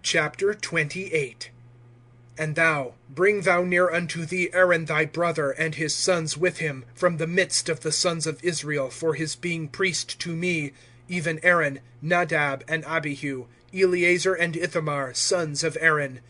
28. And thou, bring thou near unto thee Aaron thy brother, and his sons with him, from the midst of the sons of Israel, for his being priest to me, even Aaron, Nadab, and Abihu, Eleazar and Ithamar, sons of Aaron.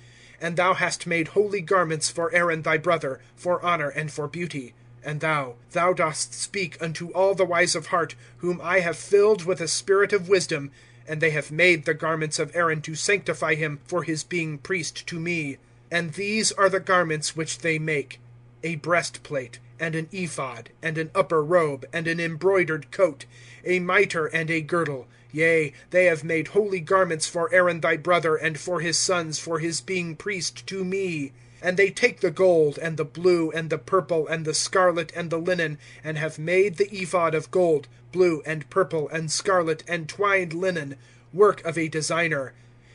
And thou hast made holy garments for Aaron thy brother, for honor and for beauty. And thou dost speak unto all the wise of heart, whom I have filled with a spirit of wisdom, and they have made the garments of Aaron to sanctify him for his being priest to me. And these are the garments which they make: a breastplate, and an ephod, and an upper robe, and an embroidered coat, a mitre and a girdle. Yea, they have made holy garments for Aaron thy brother, and for his sons, for his being priest to me. And they take the gold, and the blue, and the purple, and the scarlet, and the linen, and have made the ephod of gold, blue, and purple, and scarlet, and twined linen, work of a designer.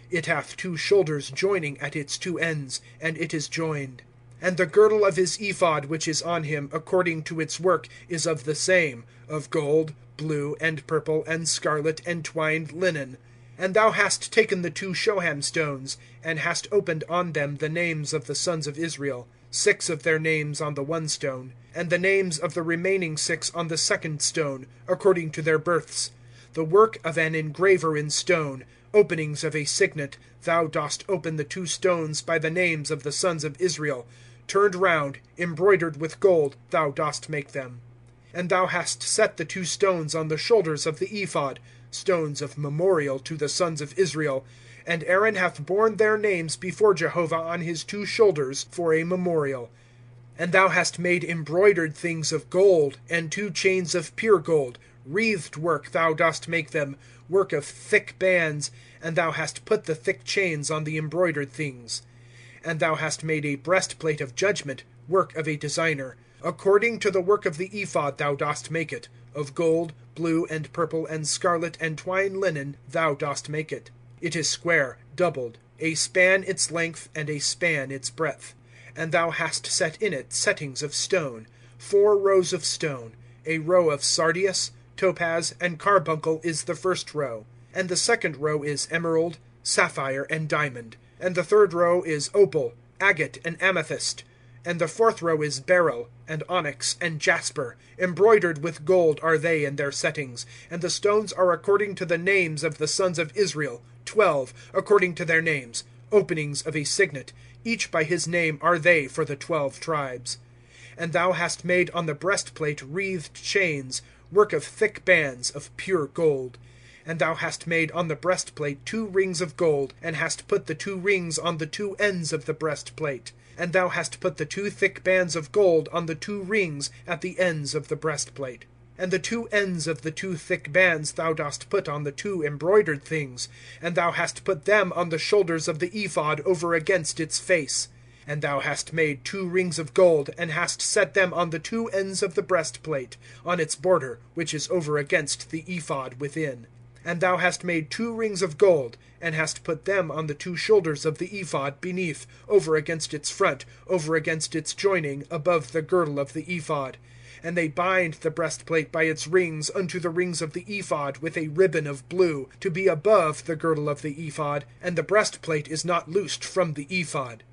It hath 2 shoulders joining at its 2 ends, and it is joined. And the girdle of his ephod which is on him, according to its work, is of the same, of gold, blue, and purple, and scarlet, and twined linen. And thou hast taken the 2 shoham stones, and hast opened on them the names of the sons of Israel, 6 of their names on the 1 stone, and the names of the remaining 6 on the 2nd stone, according to their births. The work of an engraver in stone, openings of a signet, thou dost open the 2 stones by the names of the sons of Israel. Turned round, embroidered with gold, thou dost make them. And thou hast set the 2 stones on the shoulders of the ephod, stones of memorial to the sons of Israel. And Aaron hath borne their names before Jehovah on his 2 shoulders for a memorial. And thou hast made embroidered things of gold, and 2 chains of pure gold. Wreathed work thou dost make them, work of thick bands, and thou hast put the thick chains on the embroidered things. And thou hast made a breastplate of judgment, work of a designer. According to the work of the ephod thou dost make it. Of gold, blue, and purple, and scarlet, and twined linen thou dost make it. It is square, doubled, a span its length, and a span its breadth. And thou hast set in it settings of stone, 4 rows of stone. A row of sardius, topaz, and carbuncle is the 1st row. And the 2nd row is emerald, sapphire, and diamond. And the 3rd row is opal, agate, and amethyst. And the 4th row is beryl, and onyx, and jasper. Embroidered with gold are they in their settings. And the stones are according to the names of the sons of Israel, 12, according to their names. Openings of a signet, each by his name are they for the 12 tribes. And thou hast made on the breastplate wreathed chains, work of thick bands, of pure gold. And thou hast made on the breastplate 2 rings of gold, and hast put the 2 rings on the 2 ends of the breastplate. And thou hast put the 2 thick bands of gold on the 2 rings at the ends of the breastplate. And the 2 ends of the 2 thick bands thou dost put on the 2 embroidered things, and thou hast put them on the shoulders of the ephod over against its face. And thou hast made 2 rings of gold, and hast set them on the 2 ends of the breastplate, on its border, which is over against the ephod within. And thou hast made 2 rings of gold, and hast put them on the 2 shoulders of the ephod beneath, over against its front, over against its joining, above the girdle of the ephod. And they bind the breastplate by its rings unto the rings of the ephod with a ribbon of blue, to be above the girdle of the ephod, and the breastplate is not loosed from the ephod.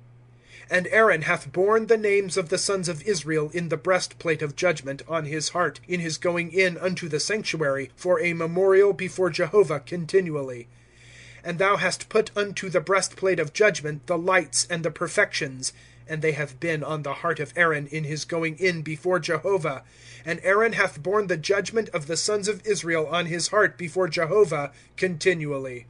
And Aaron hath borne the names of the sons of Israel in the breastplate of judgment on his heart, in his going in unto the sanctuary, for a memorial before Jehovah continually. And thou hast put unto the breastplate of judgment the lights and the perfections, and they have been on the heart of Aaron in his going in before Jehovah. And Aaron hath borne the judgment of the sons of Israel on his heart before Jehovah continually.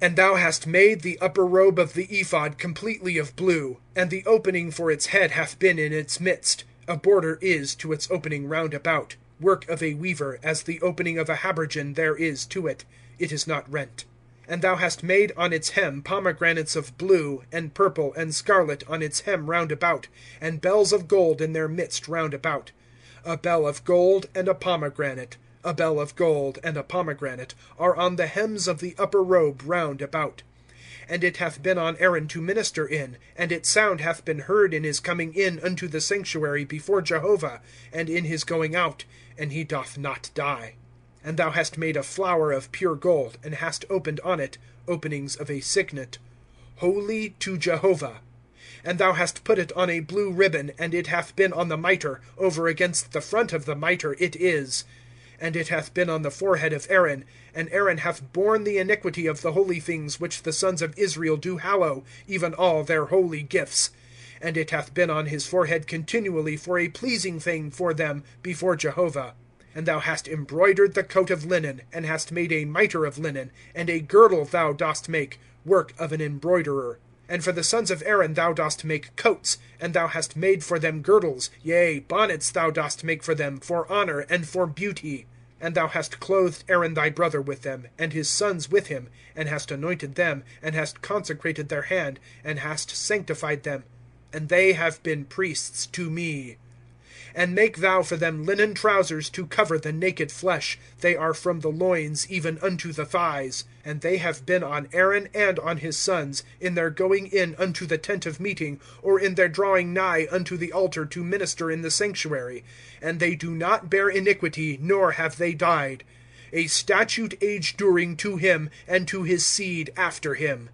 And thou hast made the upper robe of the ephod completely of blue, and the opening for its head hath been in its midst. A border is to its opening round about, work of a weaver, as the opening of a habergeon there is to it. It is not rent. And thou hast made on its hem pomegranates of blue, and purple, and scarlet on its hem round about, and bells of gold in their midst round about. A bell of gold and a pomegranate, a bell of gold and a pomegranate, are on the hems of the upper robe round about. And it hath been on Aaron to minister in, and its sound hath been heard in his coming in unto the sanctuary before Jehovah, and in his going out, and he doth not die. And thou hast made a flower of pure gold, and hast opened on it openings of a signet. Holy to Jehovah. And thou hast put it on a blue ribbon, and it hath been on the mitre, over against the front of the mitre it is. And it hath been on the forehead of Aaron, and Aaron hath borne the iniquity of the holy things which the sons of Israel do hallow, even all their holy gifts. And it hath been on his forehead continually for a pleasing thing for them before Jehovah. And thou hast embroidered the coat of linen, and hast made a mitre of linen, and a girdle thou dost make, work of an embroiderer. And for the sons of Aaron thou dost make coats, and thou hast made for them girdles, yea, bonnets thou dost make for them, for honor and for beauty. And thou hast clothed Aaron thy brother with them, and his sons with him, and hast anointed them, and hast consecrated their hand, and hast sanctified them. And they have been priests to me. And make thou for them linen trousers to cover the naked flesh. They are from the loins even unto the thighs. And they have been on Aaron and on his sons, in their going in unto the tent of meeting, or in their drawing nigh unto the altar to minister in the sanctuary. And they do not bear iniquity, nor have they died. A statute age during to him, and to his seed after him.